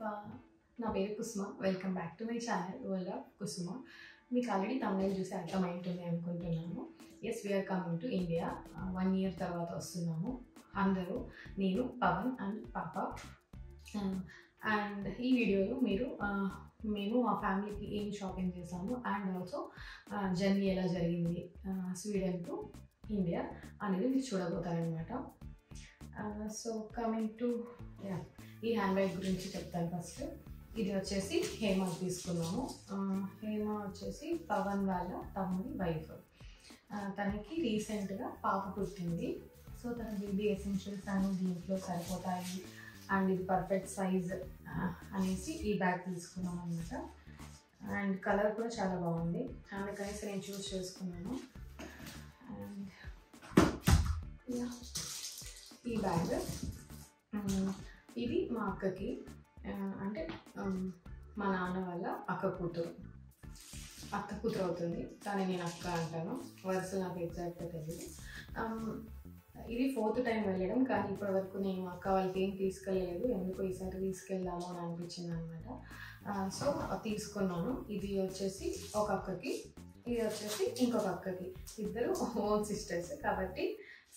నా పేరు Kusuma. Welcome back to my channel world of Kusuma. మీకు ఆల్రెడీ తమిళ చూసి అర్థమైంటుంది అనుకుంటున్నాను. Yes, we are coming to India. 1 year తర్వాత వస్తున్నాము అందరూ, నేను, పవన్ అండ్ పాప. అండ్ ఈ వీడియోలో మేము మా ఫ్యామిలీకి ఏం షాపింగ్ చేసాము అండ్ ఆల్సో జర్నీ ఎలా జరిగింది స్వీడన్ టు ఇండియా అనేది మీరు చూడబోతారనమాట. సో కమింగ్ టు ఈ హ్యాండ్ బ్యాగ్ గురించి చెప్తాను. ఫస్ట్ ఇది వచ్చేసి హేమ తీసుకున్నాము. హేమ వచ్చేసి పవన్ వాళ్ళ తమ్ముడి వైఫ్. తనకి రీసెంట్గా పాప పుట్టింది. సో తన బేబీ ఎసెన్షియల్స్ అన్నీ దీంట్లో సరిపోతాయి అండ్ ఇది పర్ఫెక్ట్ సైజ్ అనేసి ఈ బ్యాగ్ తీసుకున్నాం అనమాట. అండ్ కలర్ కూడా చాలా బాగుంది, అందుకనేసి నేను చూస్ చేసుకున్నాను. అండ్ ఈ బ్యాగ్ ఇది మా అక్కకి, అంటే మా నాన్న వాళ్ళ అక్క కూతురు అవుతుంది, కానీ నేను అక్క అంటాను, వరుసలు నాకు ఎగ్జాక్ట్గా తెలియదు. ఇది 4th time వెళ్ళడం, కానీ ఇప్పటి వరకు నేను అక్క వాళ్ళకి ఏం తీసుకెళ్ళలేదు, ఎందుకో ఈసారి తీసుకెళ్దాము అని అనిపించింది అనమాట. సో తీసుకున్నాను. ఇది వచ్చేసి ఒక అక్కకి, ఇది వచ్చేసి ఇంకొక అక్కకి. ఇద్దరు ఓన్ సిస్టర్స్ కాబట్టి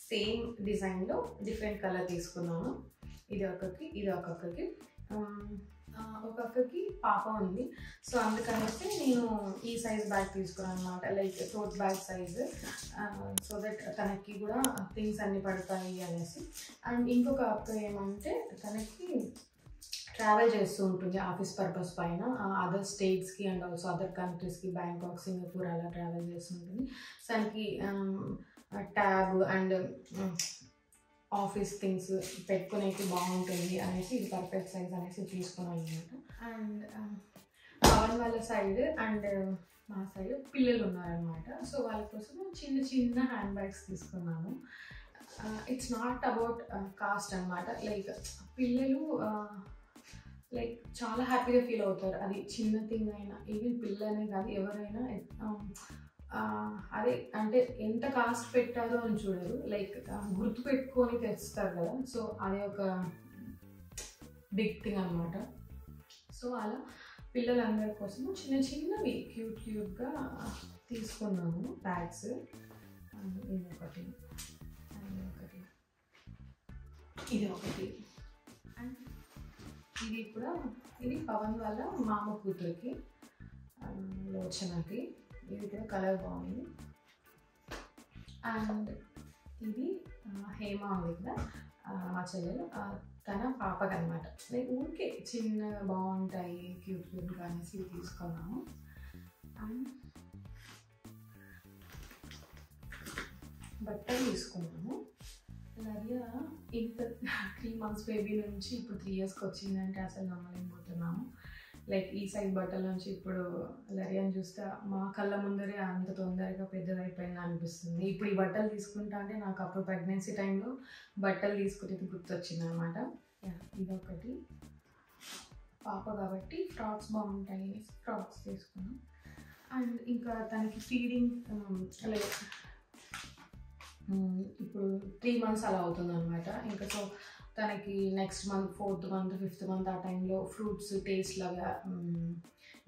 సేమ్ డిజైన్లో డిఫరెంట్ కలర్ తీసుకున్నాను. ఇది ఒక్కకి, ఇది ఒక అక్కకి. ఒక అక్కకి పాప ఉంది, సో అందుకనేసి నేను ఈ సైజ్ బ్యాగ్ తీసుకున్నాను అనమాట, like tote bag size, so that తనకి కూడా థింగ్స్ అన్నీ పడతాయి అనేసి. అండ్ ఇంకొక అక్క ఏమంటే తనకి ట్రావెల్ చేస్తూ ఉంటుంది ఆఫీస్ పర్పస్ పైన, అదర్ స్టేట్స్కి అండ్ ఆల్సో అదర్ కంట్రీస్కి, బ్యాంకాక్, సింగపూర్ అలా ట్రావెల్ చేస్తుంటుంది. తనకి ట్యాబ్ అండ్ ఆఫీస్ థింగ్స్ పెట్టుకునేకి బాగుంటుంది అనేసి ఇది పర్ఫెక్ట్ సైజ్ అనేసి తీసుకున్నాను అనమాట. అండ్ పవన్ వాళ్ళ సైడ్ అండ్ మా సైడ్ పిల్లలు ఉన్నారనమాట, సో వాళ్ళ కోసం చిన్న చిన్న హ్యాండ్ బ్యాగ్స్ తీసుకున్నాను. ఇట్స్ నాట్ అబౌట్ కాస్ట్ అనమాట, లైక్ పిల్లలు లైక్ చాలా హ్యాపీగా ఫీల్ అవుతారు. అది చిన్న థింగ్ అయినా, ఈవెన్ పిల్లలనే కాదు ఎవరైనా అదే అంటే ఎంత కాస్ట్ పెట్టారో అని చూడరు, లైక్ గుర్తు పెట్టుకొని తెస్తారు కదా, సో అదే ఒక బిగ్ థింగ్ అనమాట. సో అలా పిల్లలందరి కోసం చిన్న చిన్నవి క్యూట్గా తీసుకున్నాము బ్యాగ్స్. ఇది ఒకటి, ఇది ఒకటి, అండ్ ఇది కూడా, ఇది పవన్ వాళ్ళ మామ కూతురికి లోచనకి. ఇది కూడా కలర్ బాగుంది. అండ్ ఇది హేమ ఉంది కదా మా చెల్లెలు, తన పాపకి అనమాట. లైక్ ఊరికే చిన్నగా బాగుంటాయి క్యూట్గా అనేసి తీసుకున్నాము. అండ్ బట్టలు తీసుకున్నాము. అలాగే ఇంత 3 months బేబీ నుంచి ఇప్పుడు 3 yearsకి వచ్చిందంటే అసలు నమ్మలేకపోతున్నాము. లైక్ ఈ సైజ్ బట్టల నుంచి ఇప్పుడు లరియాని చూస్తే మా కళ్ళ ముందరే అంత తొందరగా పెద్దదైపోయింది అనిపిస్తుంది. ఇప్పుడు ఈ బట్టలు తీసుకుంటా అంటే నాకు అప్పుడు ప్రెగ్నెన్సీ టైంలో బట్టలు తీసుకునేది గుర్తొచ్చింది అనమాట. ఇదొకటి, పాప కాబట్టి ఫ్రాక్స్ బాగుంటాయి, ఫ్రాక్స్ తీసుకున్నాం. అండ్ ఇంకా తనకి ఫీడింగ్ లైక్ ఇప్పుడు 3 months అలా అవుతుంది అనమాట. ఇంకా సో తనకి next month 4th month 5th month ఆ టైంలో ఫ్రూట్స్ టేస్ట్ లాగా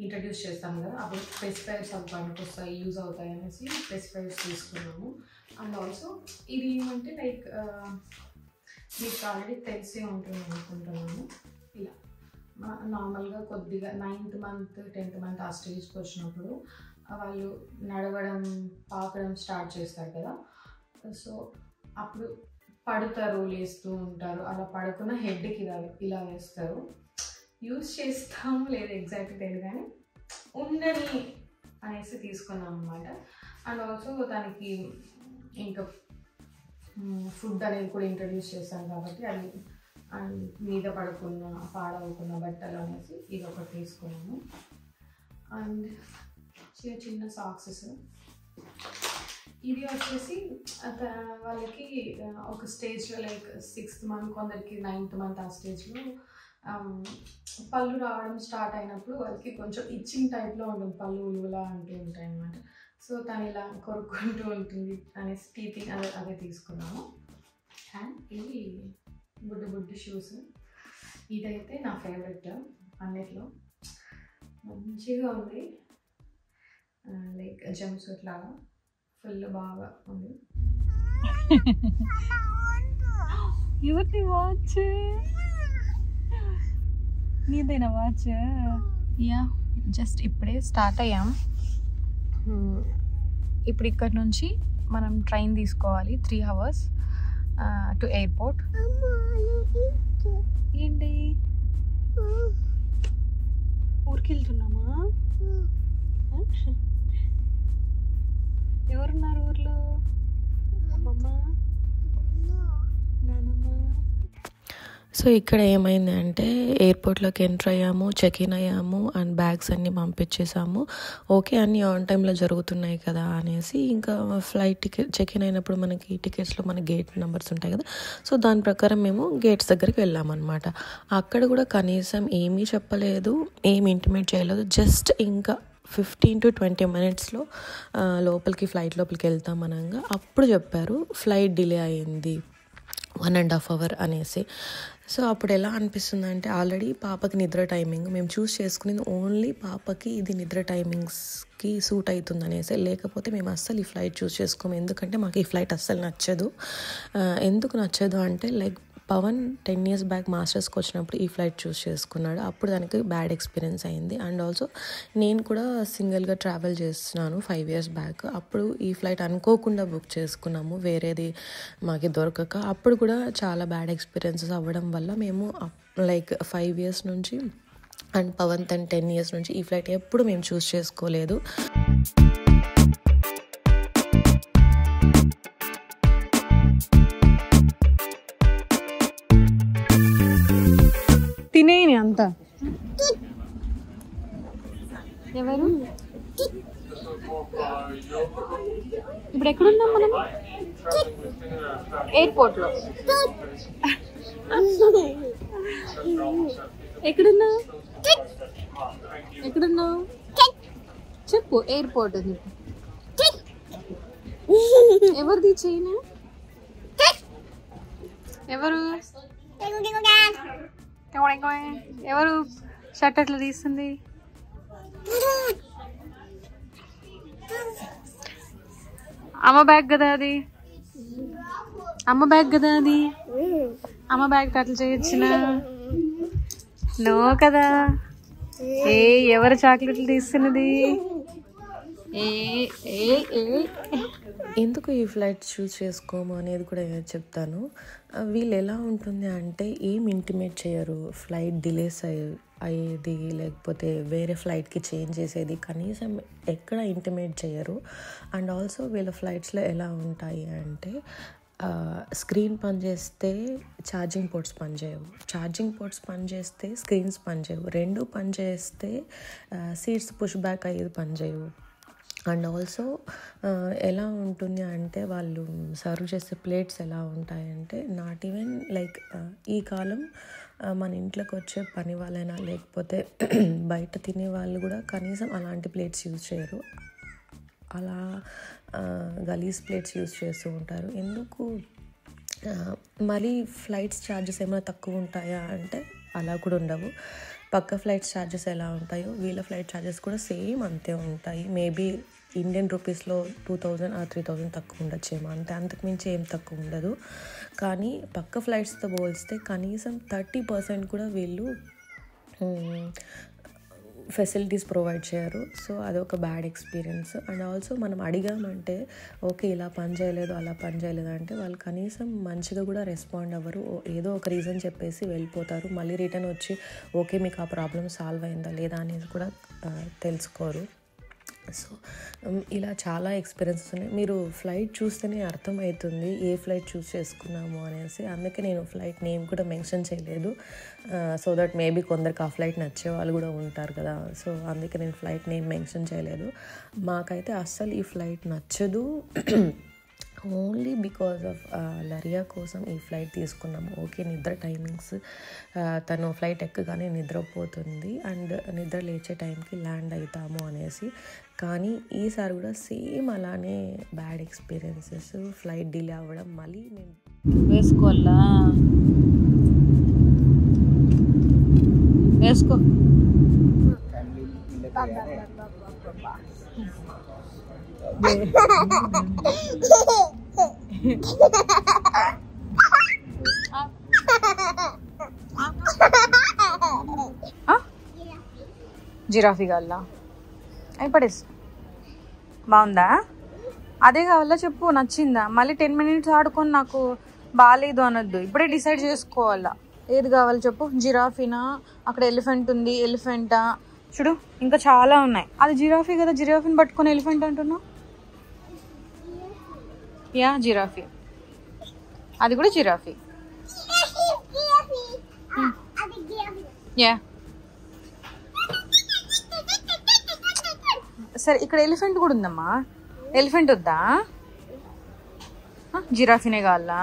ఇంట్రడ్యూస్ చేస్తాం కదా, అప్పుడు పెస్టిసైడ్స్ అవి పనికి వస్తాయి, యూజ్ అవుతాయి అనేసి పెస్టిసైడ్స్ తీసుకున్నాము. అండ్ ఆల్సో ఇది ఏమంటే లైక్ మీకు ఆల్రెడీ తెలిసే ఉంటుంది అనుకుంటున్నాను, ఇలా నార్మల్గా కొద్దిగా 9th month 10th month ఆ స్టేజ్కి వచ్చినప్పుడు వాళ్ళు నడవడం పాకడం స్టార్ట్ చేస్తారు కదా, సో అప్పుడు పడుతారు, లేస్తూ ఉంటారు, అలా పడుకున్న హెడ్కి ఇలా వేస్తారు. యూజ్ చేస్తాము లేదు ఎగ్జాక్ట్ తెలియదు, కానీ ఉండని అనేసి తీసుకున్నాం అనమాట. అండ్ ఆల్సో దానికి ఇంకా ఫుడ్ అనేది కూడా ఇంట్రడ్యూస్ చేస్తాను కాబట్టి అది అండ్ మీద పాడవకున్న బట్టలు అనేసి ఇది ఒకటి తీసుకున్నాము. అండ్ చిన్న చిన్న సాక్సెస్, ఇది వచ్చేసి వాళ్ళకి ఒక స్టేజ్లో లైక్ 6th month, కొందరికి 9th month ఆ స్టేజ్లో పళ్ళు రావడం స్టార్ట్ అయినప్పుడు వాళ్ళకి కొంచెం ఇచ్చింగ్ టైప్లో ఉంటుంది, పళ్ళు ఉలువలా అంటూ ఉంటాయి అన్నమాట. సో తను ఇలా కొరుక్కుంటూ ఉంటుంది అనేసి టీపింగ్ అదే తీసుకున్నాము. అండ్ ఇవి బుడ్డి షూస్, ఇదైతే నా ఫేవరెట్. అన్నిట్లో మంచిగా ఉంది. లైక్ జంప్ సూట్ లాగా ఫుల్ బాగా ఉంది. ఎవరిది వాచ్? నీదేనా వాచ్? యా, జస్ట్ ఇప్పుడే స్టార్ట్ అయ్యాం. ఇప్పుడు ఇక్కడ నుంచి మనం ట్రైన్ తీసుకోవాలి 3 hours టు ఎయిర్పోర్ట్. ఏంటి ఊరికి వెళ్తున్నామా? ఎవరున్నారు ఊర్లో? అమ్మమ్మ, నానమ్మ. సో ఇక్కడ ఏమైంది అంటే ఎయిర్పోర్ట్లోకి ఎంటర్ అయ్యాము, చెక్ ఇన్ అయ్యాము అండ్ బ్యాగ్స్ అన్నీ పంపించేసాము. ఓకే, అన్నీ ఆన్ టైంలో జరుగుతున్నాయి కదా అనేసి ఇంకా ఫ్లైట్ టికెట్ చెక్ ఇన్ అయినప్పుడు మనకి టికెట్స్లో మన గేట్ నెంబర్స్ ఉంటాయి కదా, సో దాని ప్రకారం మేము గేట్స్ దగ్గరికి వెళ్ళామన్నమాట. అక్కడ కూడా కనీసం ఏమీ చెప్పలేదు, ఏమి ఇంటిమేట్ చేయలేదు. జస్ట్ ఇంకా 15 to 20 minutesలో ఫ్లైట్ లోపలికి వెళ్తామనగా అప్పుడు చెప్పారు ఫ్లైట్ డిలే అయింది 1.5 hour అనేసి. సో అప్పుడు ఎలా అనిపిస్తుంది అంటే ఆల్రెడీ పాపకి నిద్ర టైమింగ్ మేము చూస్ చేసుకునేది ఓన్లీ పాపకి ఇది నిద్ర టైమింగ్స్కి సూట్ అవుతుంది అనేసి. లేకపోతే మేము అస్సలు ఈ ఫ్లైట్ చూస్ చేసుకోము, ఎందుకంటే మాకు ఈ ఫ్లైట్ అస్సలు నచ్చదు. ఎందుకు నచ్చదు అంటే లైక్ పవన్ 10 years బ్యాక్ మాస్టర్స్కి వచ్చినప్పుడు ఈ ఫ్లైట్ చూస్ చేసుకున్నాడు, అప్పుడు దానికి బ్యాడ్ ఎక్స్పీరియన్స్ అయింది. అండ్ ఆల్సో నేను కూడా సింగిల్గా ట్రావెల్ చేస్తున్నాను 5 years బ్యాక్, అప్పుడు ఈ ఫ్లైట్ అనుకోకుండా బుక్ చేసుకున్నాము, వేరేది మాకు దొరకక. అప్పుడు కూడా చాలా బ్యాడ్ ఎక్స్పీరియన్సెస్ అవ్వడం వల్ల మేము లైక్ 5 years నుంచి అండ్ పవన్ 10 years నుంచి ఈ ఫ్లైట్ ఎప్పుడు మేము చూస్ చేసుకోలేదు. తినేయని అంతా. ఎవరు ఇప్పుడు ఎక్కడున్నాం మనం? ఎయిర్పోర్ట్లో. ఎక్కడున్నావు? ఎక్కడున్నావు చెప్పు. ఎయిర్పోర్ట్ అని చెప్పు. ఎవరిది చైన్? ఎవరు ఎవరు షర్ట్ అట్లా తీస్తుంది? అమ్మ బ్యాగ్ కదా అది, అమ్మ బ్యాగ్ కదా అది. అమ్మ బ్యాగ్ అట్లా చేయొచ్చునా? నో కదా. ఎవరు చాక్లెట్లు తీస్తున్నది? ఎందుకు ఈ ఫ్లైట్ చూస్ చేసుకోము అనేది కూడా చెప్తాను. వీళ్ళు ఎలా ఉంటుంది అంటే ఏం ఇంటిమేట్ చేయరు, ఫ్లైట్ డిలేస్ అయ్యేది లేకపోతే వేరే ఫ్లైట్కి చేంజ్ చేసేది కనీసం ఎక్కడ ఇంటిమేట్ చేయరు. అండ్ ఆల్సో వీళ్ళ ఫ్లైట్స్లో ఎలా ఉంటాయి అంటే స్క్రీన్ పనిచేస్తే ఛార్జింగ్ పోర్ట్స్ పనిచేయవు, ఛార్జింగ్ పోర్ట్స్ పనిచేస్తే స్క్రీన్స్ పనిచేయవు, రెండు పనిచేస్తే సీట్స్ పుష్ బ్యాక్ అయ్యేది పనిచేయవు. అండ్ ఆల్సో ఎలా ఉంటుంది అంటే వాళ్ళు సర్వ్ చేసే ప్లేట్స్ ఎలా ఉంటాయంటే నాట్ ఈవెన్ లైక్ ఈ కాలం మన ఇంట్లోకి వచ్చే పని వాళ్ళైనా లేకపోతే బయట తినే వాళ్ళు కూడా కనీసం అలాంటి ప్లేట్స్ యూజ్ చేయరు, అలా గలీజ్ ప్లేట్స్ యూజ్ చేస్తూ ఉంటారు. ఎందుకు మళ్ళీ ఫ్లైట్స్ ఛార్జెస్ ఏమైనా తక్కువ ఉంటాయా అంటే అలా కూడా ఉండవు. పక్క ఫ్లైట్స్ ఛార్జెస్ ఎలా ఉంటాయో వీళ్ళ ఫ్లైట్ ఛార్జెస్ కూడా సేమ్ అంతే ఉంటాయి. మేబీ ఇండియన్ రూపీస్లో 2000 or 3000 తక్కువ ఉండొచ్చేమో, అంతకుమించి ఏం తక్కువ ఉండదు. కానీ పక్క ఫ్లైట్స్తో పోలిస్తే కనీసం 30% కూడా వీళ్ళు ఫెసిలిటీస్ ప్రొవైడ్ చేయరు. సో అదొక బ్యాడ్ ఎక్స్పీరియన్స్. అండ్ ఆల్సో మనం అడిగామంటే ఓకే ఇలా పని చేయలేదు అలా పని చేయలేదు అంటే వాళ్ళు కనీసం మంచిగా కూడా రెస్పాండ్ అవ్వరు, ఏదో ఒక రీజన్ చెప్పేసి వెళ్ళిపోతారు. మళ్ళీ రిటర్న్ వచ్చి ఓకే మీకు ఆ ప్రాబ్లం సాల్వ్ అయిందా లేదా అనేది కూడా తెలుసుకోరు. సో ఇలా చాలా ఎక్స్పీరియన్సెస్ ఉన్నాయి. మీరు ఫ్లైట్ చూస్తేనే అర్థమవుతుంది ఏ ఫ్లైట్ చూస్ చేసుకున్నాము అనేసి. అందుకే నేను ఫ్లైట్ నేమ్ కూడా మెన్షన్ చేయలేదు, సో దట్ మేబీ కొందరికి ఆ ఫ్లైట్ నచ్చే వాళ్ళు కూడా ఉంటారు కదా. సో అందుకే నేను ఫ్లైట్ నేమ్ మెన్షన్ చేయలేదు. మాకైతే అస్సలు ఈ ఫ్లైట్ నచ్చదు, ఓన్లీ బికాజ్ ఆఫ్ లరియా కోసం ఈ ఫ్లైట్ తీసుకున్నాము. ఓకే నిద్ర టైమింగ్స్, తను ఫ్లైట్ ఎక్కగానే నిద్రపోతుంది అండ్ నిద్ర లేచే టైంకి ల్యాండ్ అవుతాము అనేసి. కానీ ఈసారి కూడా సేమ్ అలానే బ్యాడ్ ఎక్స్పీరియన్సెస్, ఫ్లైట్ డిలే అవ్వడం. మళ్ళీ మేము వేసుకోవాలా? వేసుకో. జిరాఫీ కావాలా? అవి పడేసి. బాగుందా? అదే కావాలా చెప్పు, నచ్చిందా? మళ్ళీ 10 minutes ఆడుకొని నాకు బాగాలేదు అనొద్దు, ఇప్పుడే డిసైడ్ చేసుకోవాలా ఏది కావాలి చెప్పు. జిరాఫీనా? అక్కడ ఎలిఫెంట్ ఉంది, ఎలిఫెంటా? చూడు ఇంకా చాలా ఉన్నాయి. అది జిరాఫీ కదా, జిరాఫీని పట్టుకొని ఎలిఫెంట్ అంటున్నావు. యా జిరాఫీ, అది కూడా జిరాఫీ. యా సరే, ఇక్కడ ఎలిఫెంట్ కూడా ఉందమ్మా. ఎలిఫెంట్ వద్దా? జిరాఫీనే కావాలా?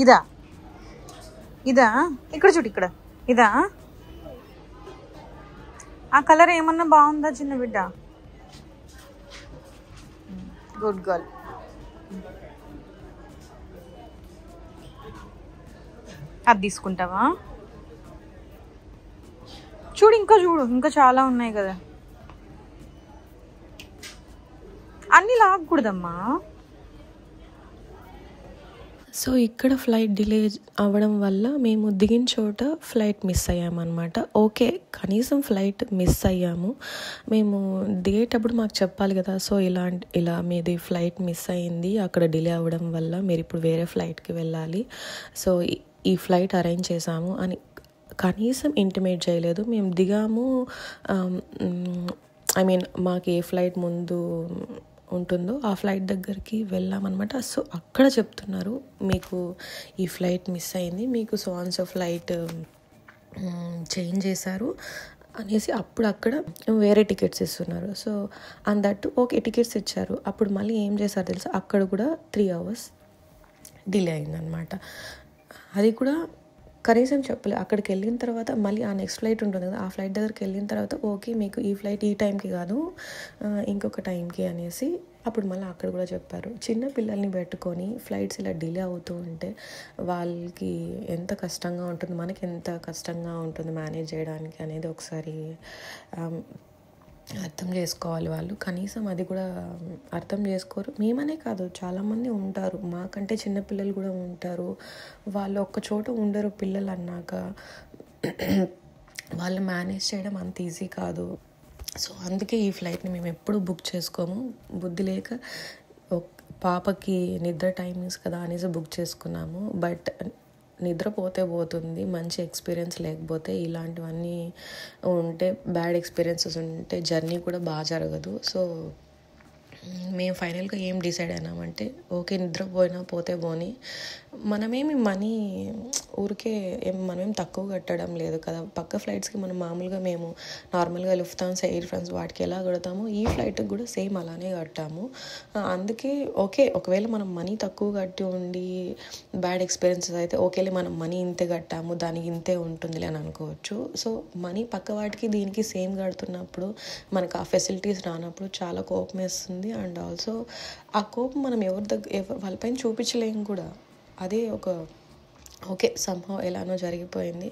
ఇదా? ఇదా? ఇక్కడ చూడు, ఇక్కడ ఇదా? ఆ కలర్ ఏమన్నా బాగుందా చిన్న బిడ్డ? Good girl. అది తీసుకుంటావా? చూడు ఇంకా చూడు, ఇంకా చాలా ఉన్నాయి కదా. అన్నీ లాగకూడదమ్మా. సో ఇక్కడ ఫ్లైట్ డిలే అవ్వడం వల్ల మేము దిగిన చోట ఫ్లైట్ మిస్ అయ్యామన్నమాట. ఓకే, కనీసం ఫ్లైట్ మిస్ అయ్యాము. మేము దిగేటప్పుడు మాకు చెప్పాలి కదా, సో ఇలా మీది ఫ్లైట్ మిస్ అయింది, అక్కడ డిలే అవ్వడం వల్ల మీరు ఇప్పుడు వేరే ఫ్లైట్కి వెళ్ళాలి, సో ఈ ఫ్లైట్ అరేంజ్ చేసాము అని కనీసం ఇంటిమేట్ చేయలేదు. మేము దిగాము, మాకు ఏ ఫ్లైట్ ముందు ఉంటుందో ఆ ఫ్లైట్ దగ్గరికి వెళ్ళామన్నమాట. సో అక్కడ చెప్తున్నారు, మీకు ఈ ఫ్లైట్ మిస్ అయింది, మీకు సో ఫ్లైట్ చేంజ్ చేశారు అనేసి అప్పుడు అక్కడ వేరే టికెట్స్ ఇస్తున్నారు. సో దట్ ఓకే, టికెట్స్ ఇచ్చారు. అప్పుడు మళ్ళీ ఏం చేశారు తెలుసా, అక్కడ కూడా 3 hours డిలే అయిందనమాట. అది కూడా కనీసం చెప్పలేదు. అక్కడికి వెళ్ళిన తర్వాత మళ్ళీ ఆ నెక్స్ట్ ఫ్లైట్ ఉంటుంది కదా, ఆ ఫ్లైట్ దగ్గరికి వెళ్ళిన తర్వాత ఓకే మీకు ఈ ఫ్లైట్ ఈ టైంకి కాదు ఇంకొక టైంకి అనేసి అప్పుడు మళ్ళీ అక్కడ కూడా చెప్పారు. చిన్న పిల్లల్ని పెట్టుకొని ఫ్లైట్స్ ఇలా డిలే అవుతూ ఉంటే వాళ్ళకి ఎంత కష్టంగా ఉంటుంది, మనకి ఎంత కష్టంగా ఉంటుంది మేనేజ్ చేయడానికి అనేది ఒకసారి అర్థం చేసుకోవాలి వాళ్ళు. కనీసం అది కూడా అర్థం చేసుకోరు. మేమనే కాదు, చాలామంది ఉంటారు, మాకంటే చిన్నపిల్లలు కూడా ఉంటారు. వాళ్ళు ఒక్క చోట ఉండరు. పిల్లలు అన్నాక వాళ్ళు మేనేజ్ చేయడం అంత ఈజీ కాదు. సో అందుకే ఈ ఫ్లైట్ని మేము ఎప్పుడు బుక్ చేసుకోము. బుద్ధి లేక పాపకి నిద్ర టైమింగ్స్ కదా అనేసి బుక్ చేసుకున్నాము. బట్ నిద్రపోతే పోతుంది, మంచి ఎక్స్పీరియన్స్ లేకపోతే ఇలాంటివన్నీ ఉంటే, బ్యాడ్ ఎక్స్పీరియన్సెస్ ఉంటే జర్నీ కూడా బాగా జరగదు. సో మేము ఫైనల్గా ఏం డిసైడ్ అయినామంటే ఓకే నిద్రపోయినా పోతే పోని, మనమేమి మనీ ఊరికే మనమేం తక్కువ కట్టడం లేదు కదా. పక్క ఫ్లైట్స్కి మనం మామూలుగా మేము నార్మల్గా లుఫ్తాన్సా, ఎయిర్ ఫ్రాన్స్ వాటికి ఎలా కడతామో ఈ ఫ్లైట్కి కూడా సేమ్ అలానే కట్టాము. అందుకే ఓకే, ఒకవేళ మనం మనీ తక్కువ కట్టి ఉండి బ్యాడ్ ఎక్స్పీరియన్సెస్ అయితే ఓకేలే మనం మనీ ఇంతే కట్టాము దానికి ఇంతే ఉంటుందిలే అని అనుకోవచ్చు. సో మనీ పక్క వాటికి దీనికి సేమ్ కడుతున్నప్పుడు మనకు ఆ ఫెసిలిటీస్ రానప్పుడు చాలా కోపం వేస్తుంది. అండ్ ఆల్సో ఆ కోపం మనం వాళ్ళపైన చూపించలేము కూడా. అదే ఓకే సంహవ్ ఎలానో జరిగిపోయింది.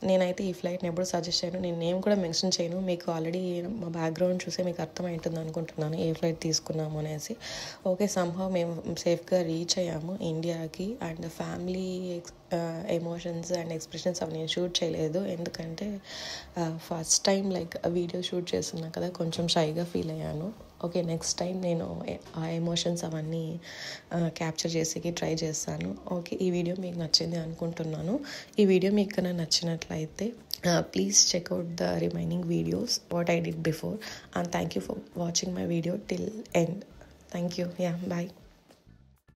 నేనైతే ఈ ఫ్లైట్ని ఎప్పుడు సజెస్ట్ చేయను, నేను నేమ్ కూడా మెన్షన్ చేయను. మీకు ఆల్రెడీ మా బ్యాక్గ్రౌండ్ చూసే మీకు అర్థమవుతుంది అనుకుంటున్నాను ఏ ఫ్లైట్ తీసుకున్నాము అనేసి. ఓకే సంహవ్ మేము సేఫ్గా రీచ్ అయ్యాము ఇండియాకి. And family emotions and expressions అవి నేను షూట్ చేయలేదు, ఎందుకంటే ఫస్ట్ టైం వీడియో షూట్ చేస్తున్నా కదా, కొంచెం షైగా ఫీల్ అయ్యాను. ఓకే నెక్స్ట్ టైం నేను ఆ ఎమోషన్స్ అవన్నీ క్యాప్చర్ చేసేకి ట్రై చేస్తాను. ఓకే ఈ వీడియో మీకు నచ్చింది అనుకుంటున్నాను. ఈ వీడియో మీకు కన్నా నచ్చినట్లయితే please check out the remaining videos what I did before. And thank you for watching my video till end. Thank you. Yeah bye.